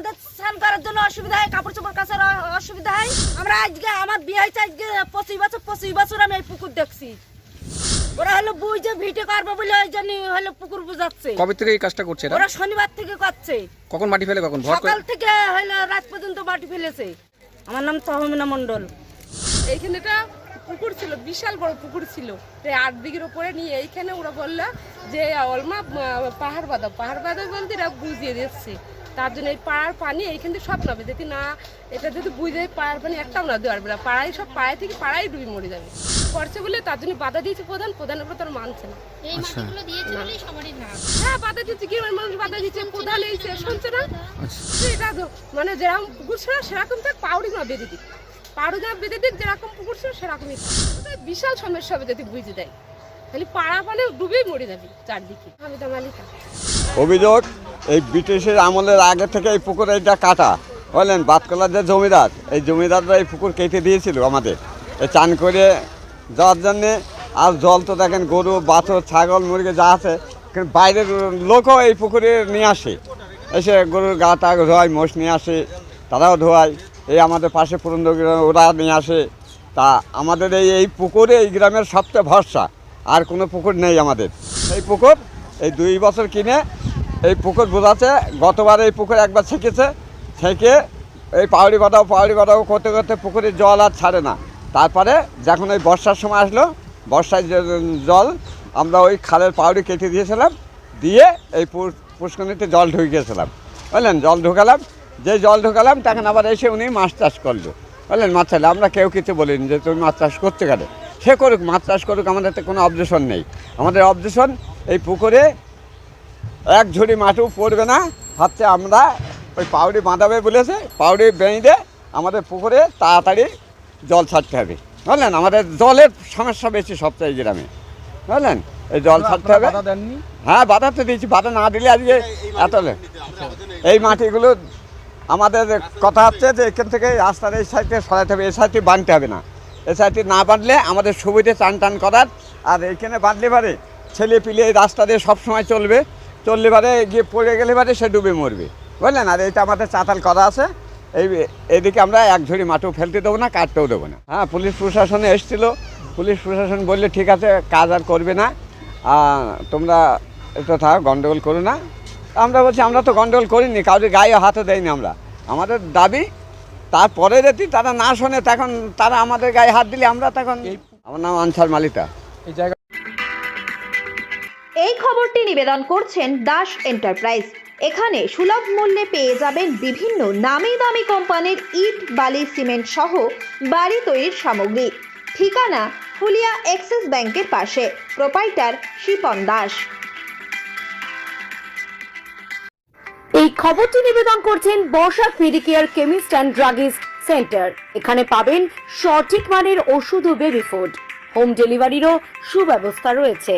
আমাদের স্নান করার জন্য অসুবিধা হয়, কাপড় চোপড় কাচার অসুবিধা হয়। আমরা আজকে আমার বিয়ে হয়েছে আজকে 25 বছর আমি এই পুকুর দেখছি। ওরা হলো বুঝে ভিটে করবো বলে ওই জন্য হলো পুকুর বুঝাচ্ছে। কবে থেকে এই কাজটা করছে? ওরা শনিবার থেকে করছে। কখন মাটি ফেলে কখন? সকাল থেকে হলো রাত পর্যন্ত মাটি ফেলেছে। আমার নাম তহমিনা মণ্ডল। এইখানেটা পুকুর ছিল, বিশাল বড় পুকুর ছিল, 8 বিঘের উপরে নিয়ে এইখানে ওরা বললো যে অলমা পাহাড় বাঁধাও বলতে এরা বুঝিয়ে দিচ্ছে। তার জন্য এই পাড়ার পানি এইখান থেকে সব নামে, যদি না এটা যদি বুঝে পাড়ার পানি একটাও না দেওয়ার বেলা পাড়ায় সব পাড়ায় থেকে পাড়ায় ডুবে মরে যাবে করছে বলে তার জন্য বাধা দিয়েছে প্রধানের উপর তারা মানছে না। হ্যাঁ বাধা দিচ্ছে, কি মানুষ বাধা দিচ্ছে, প্রধান এইছে শুনছে না। এটা মানে যেরকম পুকুর ছিল সেরকম তো পাউড়ি না বেঁধে দিক, পাউড়ি না বেঁধে দিক, যেরকম পুকুর ছিল সেরকমই। বিশাল সমস্যা হবে যদি বুঝে দেয়, খালি পাড়া পানে ডুবেই মরে যাবে চারদিকে। আমি তো মালিকা। অভিযোগ এই ব্রিটিশের আমলের আগে থেকে এই পুকুর এইটা কাটা, বললেন বাতকলার যে জমিদার, এই জমিদাররা এই পুকুর কেটে দিয়েছিল আমাদের এই চান করে যাওয়ার জন্যে। আর জল তো দেখেন গরু বাছুর ছাগল মুরগি যা আছে, কিন্তু বাইরের লোকও এই পুকুরে নিয়ে আসে, এসে গরুর গা টা ধোয়ায়, মোষ নিয়ে আসে, তারাও ধোয়ায়। এই আমাদের পাশে পুরন্দর ওরা নিয়ে আসে। তা আমাদের এই পুকুরে এই গ্রামের সবচেয়ে ভরসা, আর কোনো পুকুর নেই আমাদের। এই পুকুর এই 2 বছর কিনে এই পুকুর বোঝাচ্ছে। গতবার এই পুকুর একবার ছেঁকেছে, ছেঁকে এই পাউড়ি বাঁধাও করতে করতে পুকুরের জল আর ছাড়ে না। তারপরে যখন ওই বর্ষার সময় আসলো, বর্ষায় জল আমরা ওই খালের পাউড়ি কেটে দিয়েছিলাম, দিয়ে এই পুষ্করণীতে জল ঢুকিয়েছিলাম, বুঝলেন। জল ঢোকালাম, যে জল ঢোকালাম তখন আবার এসে উনি মাছ চাষ করলো, বুঝলেন। মাছ চাইলে আমরা কেউ কিছু বলিনি যে তুমি মাছ চাষ করতে গেলে, সে করুক, মাছ চাষ করুক, আমাদের তো কোনো অবজেকশন নেই। আমাদের অবজেকশন এই পুকুরে এক ঝুড়ি মাটিও পড়বে না, হচ্ছে আমরা ওই পাউড়ি বাঁধাবে বলেছে, পাউড়ি বেঁধে আমাদের পুকুরে তাড়াতাড়ি জল ছাড়তে হবে, বুঝলেন। আমাদের জলের সমস্যা বেশি সবচেয়ে গ্রামে, বুঝলেন। এই জল ছাড়তে হবে। হ্যাঁ বাধা তো দিয়েছি, বাধা না দিলে আজকে এত এই মাটিগুলো আমাদের কথা হচ্ছে যে এখান থেকে রাস্তার এই সাইডে সরাতে হবে, এই সাইডটি বাঁধতে হবে না। এই সাইডটি না বাঁধলে আমাদের সুবিধে টান করার, আর এইখানে বাঁধলে পারে ছেলে পিলে এই রাস্তা দিয়ে সবসময় চললে পারে গিয়ে পড়ে গেলে পারে সে ডুবে মরবে, বুঝলেন। আর এইটা আমাদের চাতাল করা আছে, এইদিকে আমরা এক ঝুড়ি মাটিও ফেলতে দেবো না, কাটতেও দেবো না। হ্যাঁ পুলিশ প্রশাসনে এসেছিলো, পুলিশ প্রশাসন বললে ঠিক আছে কাজ আর করবে না, তোমরা এটা থাক, গন্ডগোল করো না। আমরা বলছি আমরা তো গন্ডগোল করিনি, কাউকে গায়ে হাতও দেয়নি আমরা। আমাদের দাবি, তারপরে যদি তারা না শোনে তখন তারা আমাদের গায়ে হাত দিলে আমরা তখন। আমার নাম আনসার মালিকা। এই খবরটি নিবেদন করছেন দাস এন্টারপ্রাইজ। এখানে সুলভ মূল্যে পেয়ে যাবেন বিভিন্ন নামি দামি কোম্পানির ইট, বালি, সিমেন্ট সহ বাড়ি তৈরির সামগ্রী। ঠিকানা ফুলিয়া এক্সিস ব্যাংকের পাশে। প্রোপাইটার শিপন দাস। এই খবরটি নিবেদন করছেন বর্ষা ফিডিকেয়ার কেমিস্ট অ্যান্ড ড্রাগিস্ট সেন্টার। এখানে পাবেন সঠিক মানের ওষুধ ও বেবি ফুড। হোম ডেলিভারিরও সুব্যবস্থা রয়েছে।